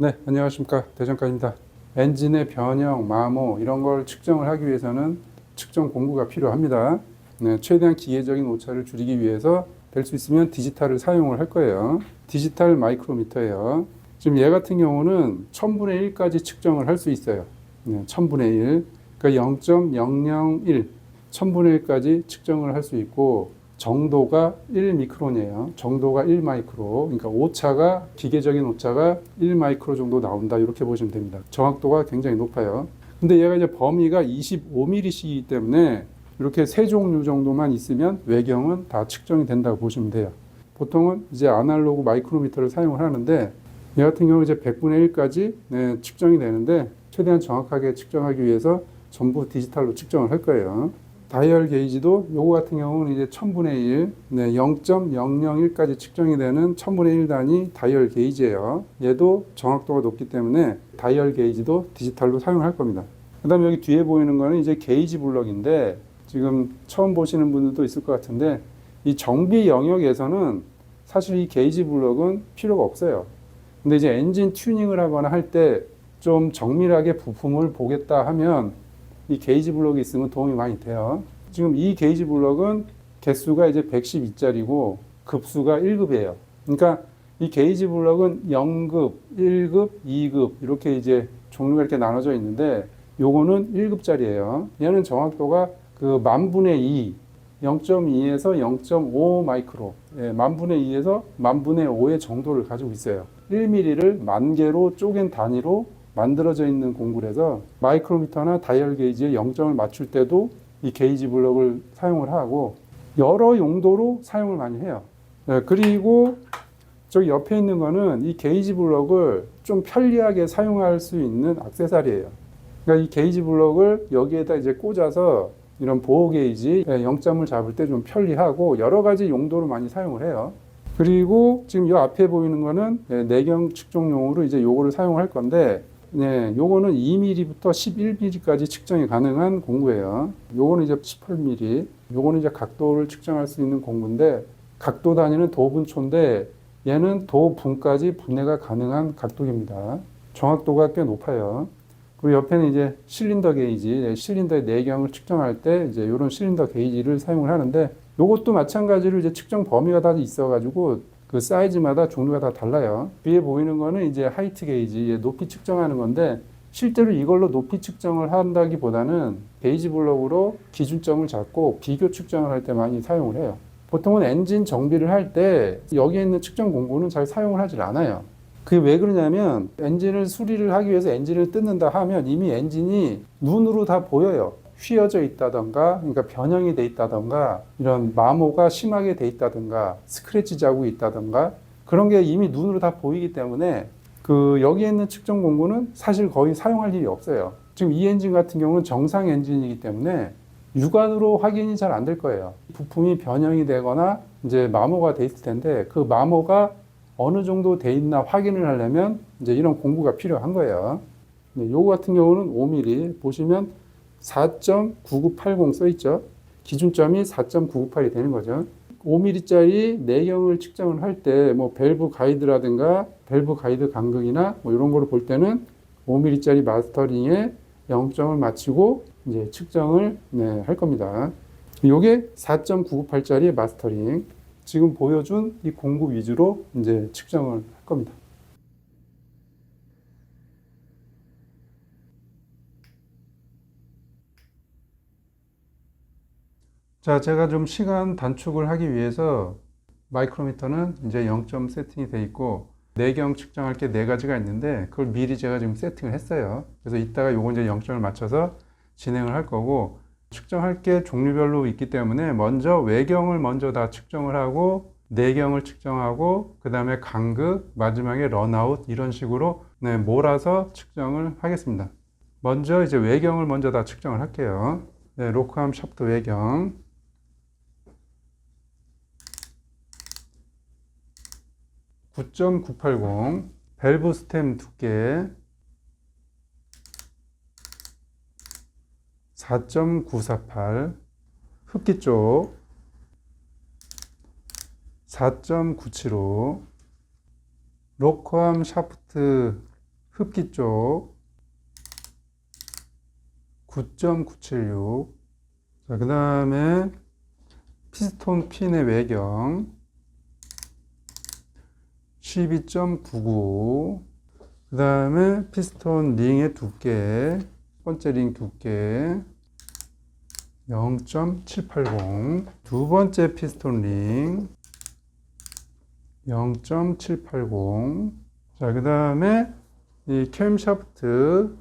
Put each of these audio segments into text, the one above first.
네, 안녕하십니까. 대전가입니다. 엔진의 변형, 마모 이런 걸 측정을 하기 위해서는 측정 공구가 필요합니다. 네, 최대한 기계적인 오차를 줄이기 위해서 될 수 있으면 디지털을 사용을 할 거예요. 디지털 마이크로미터예요. 지금 얘 같은 경우는 1000분의 1까지 측정을 할 수 있어요. 네, 1000분의 1. 그러니까 0.001, 1000분의 1까지 측정을 할 수 있고 정도가 1미크론이에요. 정도가 1마이크로. 그러니까 오차가, 기계적인 오차가 1마이크로 정도 나온다. 이렇게 보시면 됩니다. 정확도가 굉장히 높아요. 근데 얘가 이제 범위가 25mm이기 때문에 이렇게 세 종류 정도만 있으면 외경은 다 측정이 된다고 보시면 돼요. 보통은 이제 아날로그 마이크로미터를 사용을 하는데 얘 같은 경우 이제 100분의 1까지 측정이 되는데 최대한 정확하게 측정하기 위해서 전부 디지털로 측정을 할 거예요. 다이얼 게이지도 요거 같은 경우는 이제 1000분의 1, 0.001까지 측정이 되는 1000분의 1 단위 다이얼 게이지예요. 얘도 정확도가 높기 때문에 다이얼 게이지도 디지털로 사용할 겁니다. 그 다음에 여기 뒤에 보이는 거는 이제 게이지 블럭인데 지금 처음 보시는 분들도 있을 것 같은데 이 정비 영역에서는 사실 이 게이지 블럭은 필요가 없어요. 근데 이제 엔진 튜닝을 하거나 할 때 좀 정밀하게 부품을 보겠다 하면 이 게이지 블럭이 있으면 도움이 많이 돼요. 지금 이 게이지 블럭은 개수가 이제 112짜리고 급수가 1급이에요. 그러니까 이 게이지 블럭은 0급, 1급, 2급 이렇게 이제 종류가 이렇게 나눠져 있는데 요거는 1급짜리예요. 얘는 정확도가 그 만분의 2, 0.2에서 0.5 마이크로, 만분의 2에서 만분의 5의 정도를 가지고 있어요. 1mm를 만 개로 쪼갠 단위로 만들어져 있는 공구라서 마이크로미터나 다이얼 게이지에 0점을 맞출 때도 이 게이지 블럭을 사용을 하고 여러 용도로 사용을 많이 해요. 그리고 저기 옆에 있는 거는 이 게이지 블럭을 좀 편리하게 사용할 수 있는 액세서리예요. 그러니까 이 게이지 블럭을 여기에다 이제 꽂아서 이런 보호 게이지 0점을 잡을 때 좀 편리하고 여러 가지 용도로 많이 사용을 해요. 그리고 지금 이 앞에 보이는 거는 내경 측정용으로 이제 요거를 사용할 건데 요거는 2mm부터 11mm까지 측정이 가능한 공구예요. 요거는 이제 18mm. 요거는 이제 각도를 측정할 수 있는 공구인데 각도 단위는 도분초인데 얘는 도분까지 분해가 가능한 각도입니다. 정확도가 꽤 높아요. 그리고 옆에는 이제 실린더 게이지, 실린더의 내경을 측정할 때 이제 이런 실린더 게이지를 사용을 하는데 요것도 마찬가지로 이제 측정 범위가 다 있어가지고 그 사이즈마다 종류가 다 달라요. 위에 보이는 거는 이제 하이트 게이지, 높이 측정하는 건데 실제로 이걸로 높이 측정을 한다기보다는 게이지 블럭으로 기준점을 잡고 비교 측정을 할 때 많이 사용을 해요. 보통은 엔진 정비를 할 때 여기에 있는 측정 공구는 잘 사용을 하질 않아요. 그게 왜 그러냐면 엔진을 수리를 하기 위해서 엔진을 뜯는다 하면 이미 엔진이 눈으로 다 보여요. 휘어져 있다던가, 그러니까 변형이 돼 있다던가, 이런 마모가 심하게 돼 있다던가, 스크래치 자국이 있다던가, 그런 게 이미 눈으로 다 보이기 때문에 그 여기에 있는 측정 공구는 사실 거의 사용할 일이 없어요. 지금 이 엔진 같은 경우는 정상 엔진이기 때문에 육안으로 확인이 잘 안 될 거예요. 부품이 변형이 되거나 이제 마모가 돼 있을 텐데 그 마모가 어느 정도 돼 있나 확인을 하려면 이제 이런 공구가 필요한 거예요. 요거 같은 경우는 5mm 보시면 4.9980 써 있죠. 기준점이 4.998이 되는 거죠. 5mm짜리 내경을 측정을 할 때 뭐 밸브 가이드라든가 밸브 가이드 간극이나 뭐 이런 거를 볼 때는 5mm짜리 마스터링에 0점을 맞추고 이제 측정을 할 겁니다. 요게 4.998짜리 마스터링. 지금 보여준 이 공구 위주로 이제 측정을 할 겁니다. 자, 제가 좀 시간 단축을 하기 위해서 마이크로미터는 이제 0점 세팅이 돼 있고 내경 측정할 게 네 가지가 있는데 그걸 미리 제가 지금 세팅을 했어요. 그래서 이따가 요거 이제 0점을 맞춰서 진행을 할 거고 측정할 게 종류별로 있기 때문에 먼저 외경을 먼저 다 측정을 하고 내경을 측정하고 그 다음에 간극, 마지막에 런아웃 이런 식으로 몰아서 측정을 하겠습니다. 먼저 이제 외경을 먼저 다 측정을 할게요. 로크암 샤프트 외경 9.980 밸브 스템 두께 4.948 흡기 쪽 4.975 로커암 샤프트 흡기 쪽 9.976. 자, 그 다음에 피스톤 핀의 외경 12.99. 그 다음에 피스톤 링의 두께, 첫 번째 링 두께 0.780. 두 번째 피스톤 링 0.780. 자, 그 다음에 이 캠샤프트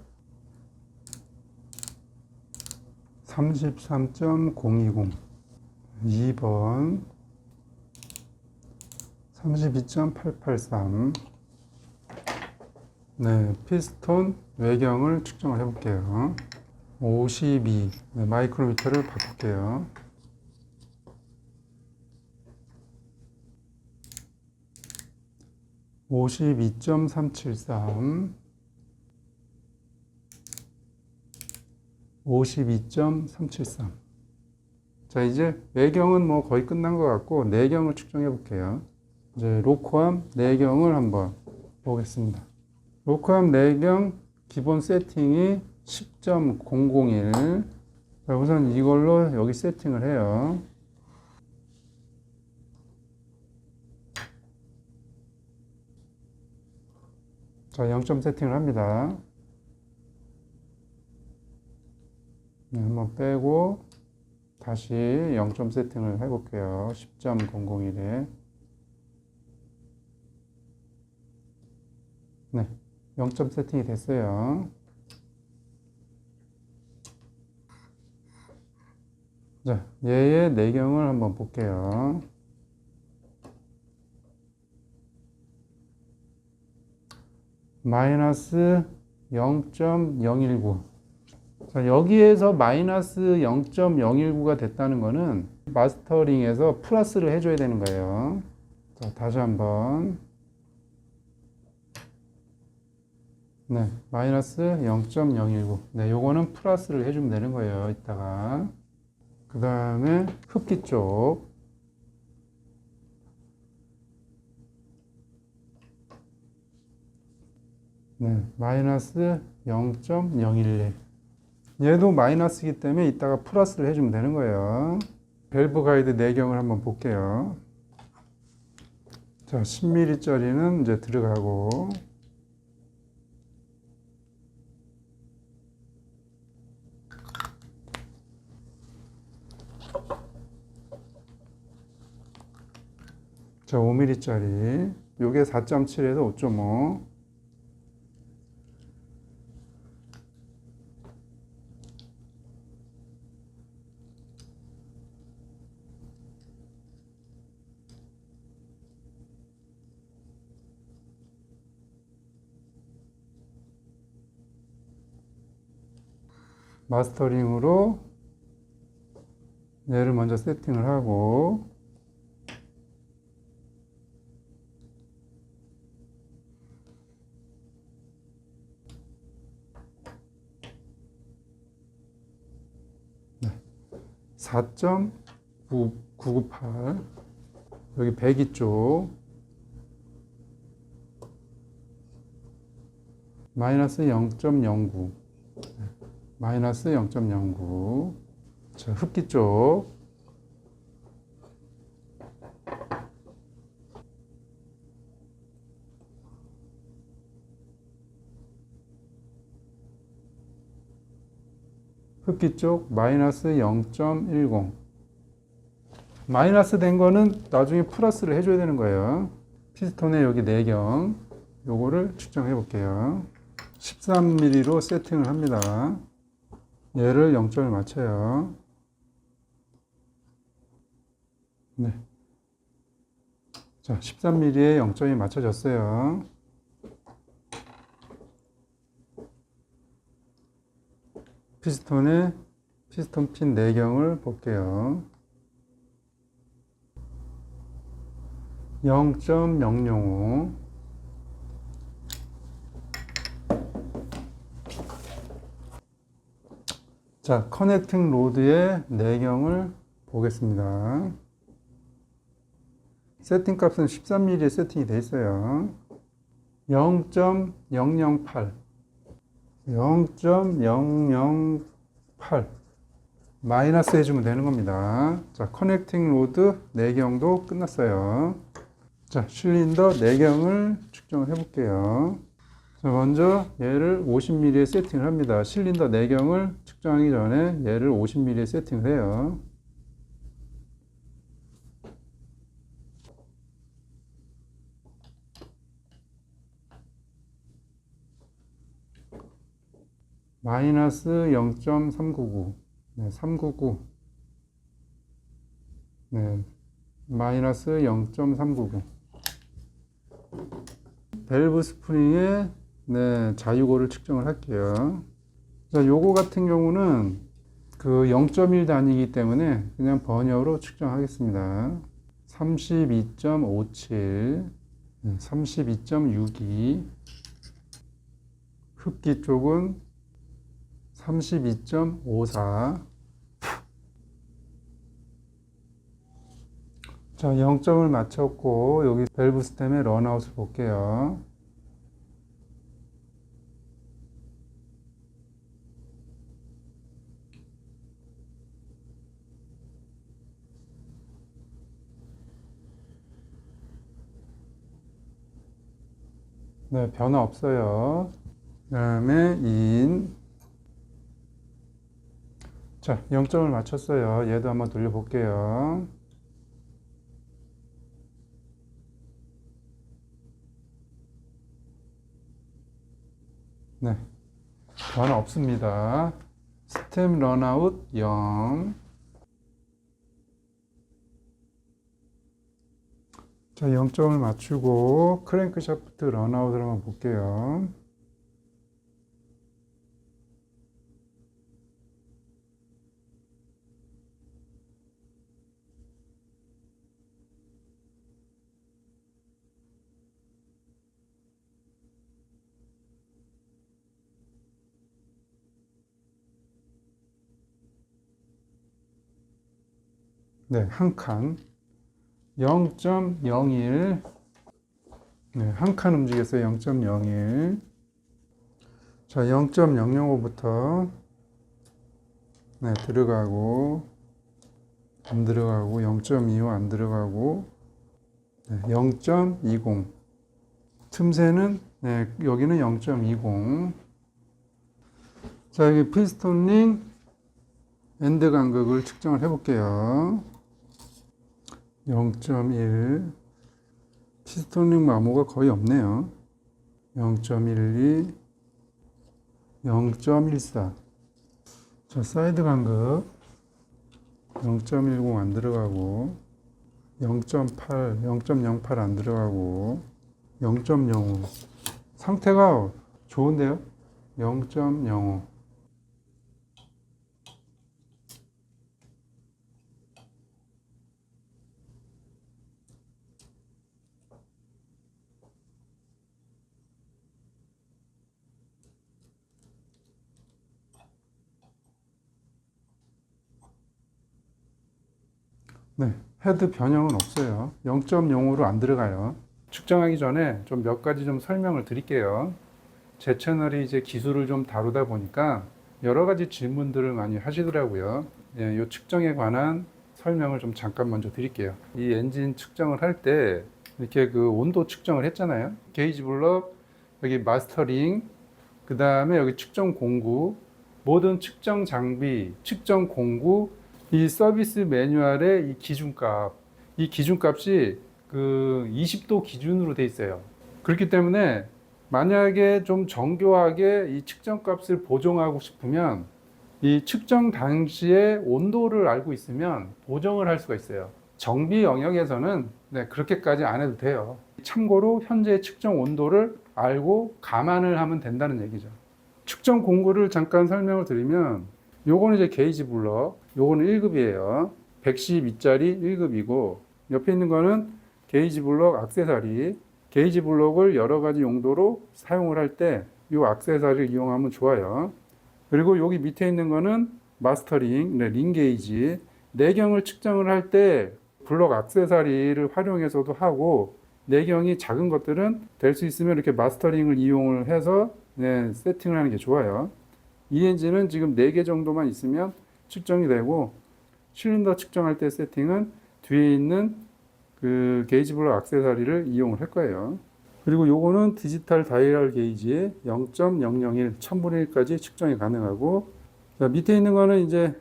33.020. 2번 32.883. 네, 피스톤 외경을 측정을 해볼게요. 52. 네, 마이크로미터를 바꿀게요. 52.373. 52.373. 자, 이제 외경은 뭐 거의 끝난 것 같고 내경을 측정해 볼게요. 이제 로크암 내경을 한번 보겠습니다. 로크암 내경 기본 세팅이 10.001. 자, 우선 이걸로 여기 세팅을 해요. 자, 0점 세팅을 합니다. 네, 한번 빼고 다시 0점 세팅을 해볼게요. 10.001에 네, 0점 세팅이 됐어요. 자, 얘의 내경을 한번 볼게요. 마이너스 0.019. 자, 여기에서 마이너스 0.019가 됐다는 거는 마스터링에서 플러스를 해줘야 되는 거예요. 자, 다시 한번. 네, 마이너스 0.019. 네, 요거는 플러스를 해주면 되는 거예요. 이따가. 그 다음에 흡기 쪽. 네, 마이너스 0.011. 얘도 마이너스이기 때문에 이따가 플러스를 해주면 되는 거예요. 밸브 가이드 내경을 한번 볼게요. 자, 10mm짜리는 이제 들어가고, 자, 5mm짜리. 요게 4.7에서 5.5. 마스터링으로 얘를 먼저 세팅을 하고, 네, 4.998. 여기 배기 쪽 마이너스 0.09. 마이너스 0.09. 자, 흡기 쪽 흡기 쪽 마이너스 0.10. 마이너스 된 거는 나중에 플러스를 해줘야 되는 거예요. 피스톤의 여기 내경 요거를 측정해 볼게요. 13mm로 세팅을 합니다. 얘를 0점을 맞춰요. 네. 자, 13mm에 0점이 맞춰졌어요. 피스톤의 피스톤 핀 내경을 볼게요. 0.005. 자, 커넥팅 로드의 내경을 보겠습니다. 세팅 값은 13mm에 세팅이 되어 있어요. 0.008 0.008 마이너스 해주면 되는 겁니다. 자, 커넥팅 로드 내경도 끝났어요. 자, 실린더 내경을 측정을 해볼게요. 자, 먼저 얘를 50mm에 세팅을 합니다. 실린더 내경을 측정하기 전에 얘를 50mm에 세팅을 해요. 마이너스 0.399 네, 399 네, 마이너스 0.399 밸브 스프링의 네, 자유고를 측정을 할게요. 자, 요거 같은 경우는 그 0.1 단위이기 때문에 그냥 번역으로 측정하겠습니다. 32.57 32.62 흡기 쪽은 32.54 자, 0점을 맞췄고 여기 밸브 스템의 런아웃을 볼게요. 네, 변화 없어요. 그 다음에 인. 자, 0점을 맞췄어요. 얘도 한번 돌려볼게요. 네, 변화 없습니다. 스템 런아웃 0. 자, 0점을 맞추고 크랭크샤프트 런아웃을 한번 볼게요. 네, 한 칸. 0.01. 네, 한 칸 움직였어요. 0.01. 자, 0.005부터 네, 들어가고 안 들어가고 0.25 안 들어가고 네, 0.20 틈새는 네, 여기는 0.20. 자, 여기 피스톤 링 엔드 간극을 측정을 해 볼게요. 0.1 피스톤 링 마모가 거의 없네요. 0.12 0.14 자, 사이드 간극 0.10 안 들어가고 0.8 0.08 안 들어가고 0.05 상태가 좋은데요. 0.05 네, 헤드 변형은 없어요. 0.05로 안 들어가요. 측정하기 전에 좀 몇 가지 좀 설명을 드릴게요. 제 채널이 이제 기술을 좀 다루다 보니까 여러 가지 질문들을 많이 하시더라고요. 예, 이 측정에 관한 설명을 좀 잠깐 먼저 드릴게요. 이 엔진 측정을 할 때 이렇게 그 온도 측정을 했잖아요. 게이지 블럭, 여기 마스터링, 그 다음에 여기 측정 공구, 모든 측정 장비, 측정 공구, 이 서비스 매뉴얼의 이 기준값이 그 20도 기준으로 돼 있어요. 그렇기 때문에 만약에 좀 정교하게 이 측정값을 보정하고 싶으면 이 측정 당시의 온도를 알고 있으면 보정을 할 수가 있어요. 정비 영역에서는 네, 그렇게까지 안 해도 돼요. 참고로 현재 측정 온도를 알고 감안을 하면 된다는 얘기죠. 측정 공구를 잠깐 설명을 드리면 요거는 이제 게이지 블럭, 요거는 1급이에요. 112짜리 1급이고 옆에 있는 거는 게이지 블럭 액세서리. 게이지 블럭을 여러 가지 용도로 사용을 할 때 이 액세서리를 이용하면 좋아요. 그리고 여기 밑에 있는 거는 마스터링, 네, 링 게이지. 내경을 측정을 할 때 블럭 액세서리를 활용해서도 하고 내경이 작은 것들은 될 수 있으면 이렇게 마스터링을 이용을 해서 세팅을 하는 게 좋아요. 이 엔진은 지금 4개 정도만 있으면 측정이 되고, 실린더 측정할 때 세팅은 뒤에 있는 그 게이지 블록 액세서리를 이용을 할 거예요. 그리고 요거는 디지털 다이얼 게이지의 0.001, 1000분의 1까지 측정이 가능하고, 자, 밑에 있는 거는 이제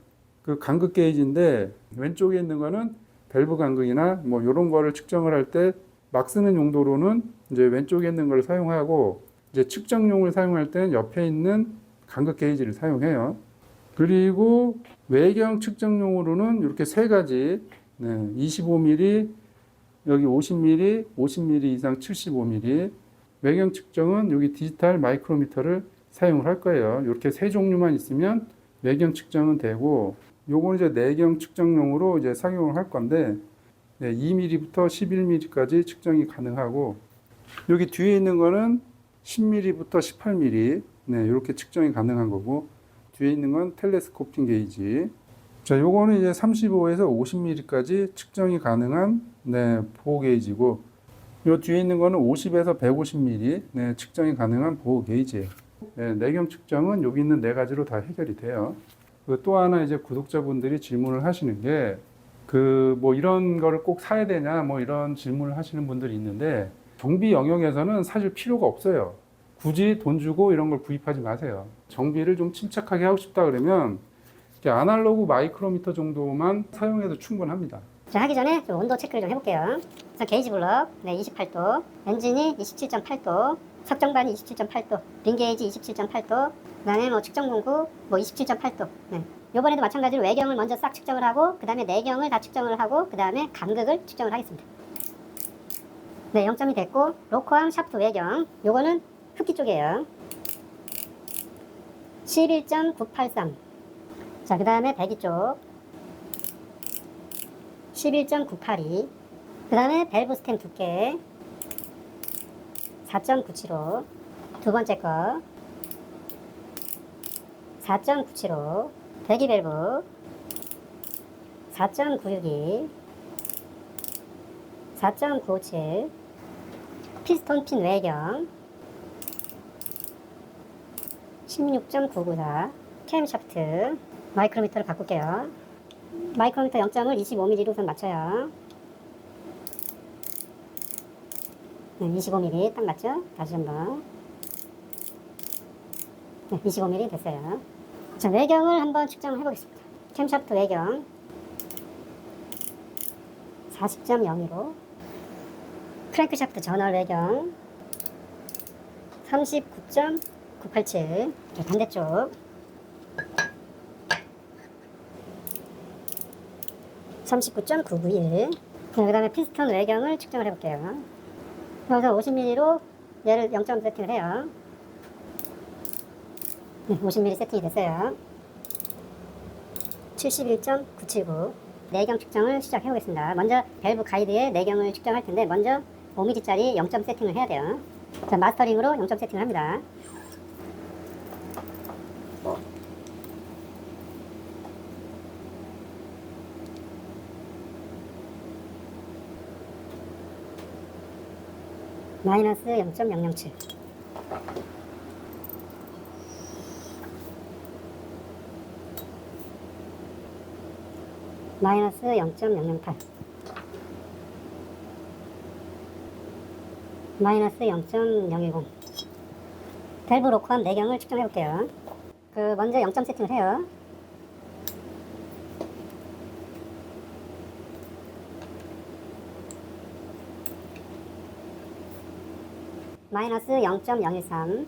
그 간극 게이지인데, 왼쪽에 있는 거는 밸브 간극이나 뭐 요런 거를 측정을 할 때 막 쓰는 용도로는 이제 왼쪽에 있는 걸 사용하고, 이제 측정용을 사용할 때는 옆에 있는 간극 게이지를 사용해요. 그리고 외경 측정용으로는 이렇게 세 가지, 25mm, 여기 50mm, 50mm 이상 75mm. 외경 측정은 여기 디지털 마이크로미터를 사용을 할 거예요. 이렇게 세 종류만 있으면 외경 측정은 되고, 요거는 이제 내경 측정용으로 이제 착용을 할 건데, 2mm부터 11mm까지 측정이 가능하고, 여기 뒤에 있는 거는 10mm부터 18mm, 이렇게 측정이 가능한 거고, 뒤에 있는 건 텔레스코핑 게이지. 자, 요거는 이제 35에서 50mm까지 측정이 가능한 보호 게이지고, 요 뒤에 있는 거는 50에서 150mm 측정이 가능한 보호 게이지예요. 내경 측정은 여기 있는 네 가지로 다 해결이 돼요. 또 하나 이제 구독자분들이 질문을 하시는 게, 뭐 이런 거를 꼭 사야 되냐, 뭐 이런 질문을 하시는 분들이 있는데, 정비 영역에서는 사실 필요가 없어요. 굳이 돈 주고 이런 걸 구입하지 마세요. 정비를 좀 침착하게 하고 싶다 그러면 이렇게 아날로그 마이크로미터 정도만 사용해도 충분합니다. 자, 하기 전에 좀 온도 체크를 좀 해볼게요. 우선 게이지 블럭 28도, 엔진이 27.8도, 석정반이 27.8도, 링 게이지 27.8도, 그다음에 뭐 측정 공구 뭐 27.8도. 요번에도 마찬가지로 외경을 먼저 싹 측정을 하고, 그 다음에 내경을 다 측정을 하고, 그 다음에 간극을 측정을 하겠습니다. 0점이 됐고, 로커암 샤프트 외경, 요거는 흡기 쪽이에요. 11.983. 자, 그 다음에 배기 쪽 11.982. 그 다음에 밸브 스템 두께 4.975. 두 번째 거 4.975. 배기 밸브 4.962. 4.957. 피스톤 핀 외경 16.994. 캠 샤프트. 마이크로미터를 바꿀게요. 마이크로미터 0점을 25mm로 우선 맞춰요. 25mm 딱 맞죠? 다시 한번. 25mm 됐어요. 자, 외경을 한번 측정을 해보겠습니다. 캠 샤프트 외경 40.02로, 크랭크 샤프트 전월 외경 39.987. 반대쪽 39.991. 그 다음에 피스톤 외경을 측정을 해볼게요. 여기서 50mm로 얘를 0점 세팅을 해요. 50mm 세팅이 됐어요. 71.979. 내경 측정을 시작해보겠습니다. 먼저 밸브 가이드에 내경을 측정할 텐데, 먼저 5mm짜리 0점 세팅을 해야 돼요. 자, 마스터링으로 0점 세팅을 합니다. 마이너스 0.007. 마이너스 0.008. 마이너스 0.010. 밸브 로커암 내경을 측정해 볼게요. 먼저 0점 세팅을 해요. 마이너스 0.013.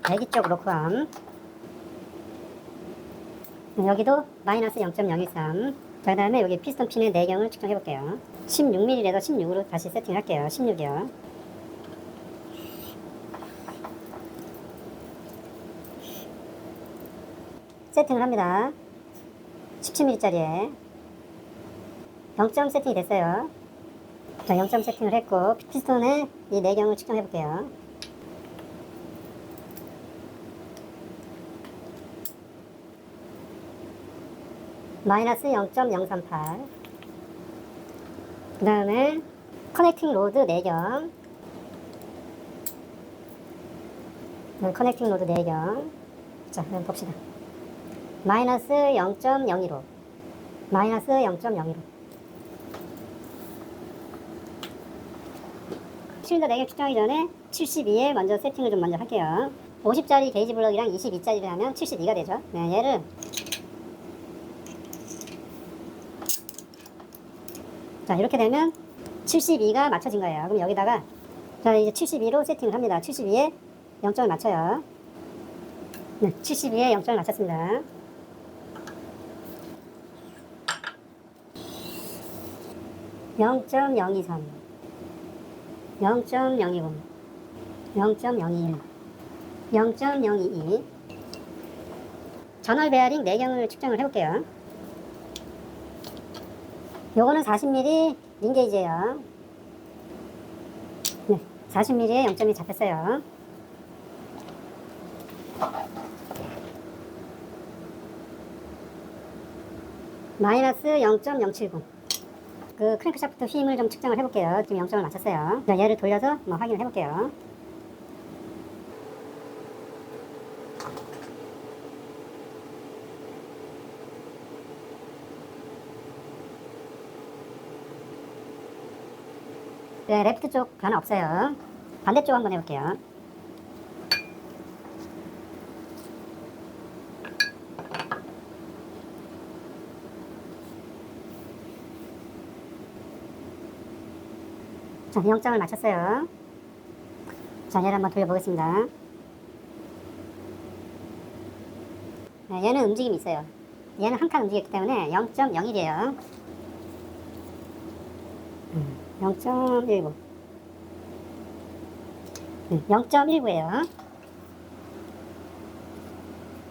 배기 쪽 로커암. 여기도 마이너스 0.013. 그 다음에 여기 피스톤 핀의 내경을 측정해 볼게요. 16mm에서 16으로 다시 세팅할게요. 16이요. 세팅을 합니다. 17mm짜리에 0점 세팅이 됐어요. 자, 0점 세팅을 했고, 피스톤의 이 내경을 측정해 볼게요. 마이너스 0.038. 그 다음에 커넥팅 로드 4경. 커넥팅 로드 4경. 자, 그럼 봅시다. 마이너스 0.02로. 마이너스 0.02로. 실린더 4개 측정하기 전에 72에 먼저 세팅을 좀 먼저 할게요. 50짜리 게이지 블럭이랑 22짜리를 하면 72가 되죠. 네, 얘를 자, 이렇게 되면 72가 맞춰진 거예요. 그럼 여기다가 자, 이제 72로 세팅을 합니다. 72에 0점을 맞춰요. 네, 72에 0점을 맞췄습니다. (0.023) 0.020 0.021 0.022 전월 베어링 4경을 측정을 해볼게요. 요거는 40mm 링게이지예요. 네, 40mm에 0점이 잡혔어요. 마이너스 0.070 그 크랭크샤프트 힘을 좀 측정을 해볼게요. 지금 0점을 맞췄어요. 자, 얘를 돌려서 확인을 해볼게요. 네, 레프트 쪽 변화 없어요. 반대쪽 한번 해볼게요. 자, 0점을 맞췄어요. 자, 얘를 한번 돌려보겠습니다. 네, 얘는 움직임이 있어요. 얘는 한 칸 움직였기 때문에 0.01이에요. 0.19 0.19예요.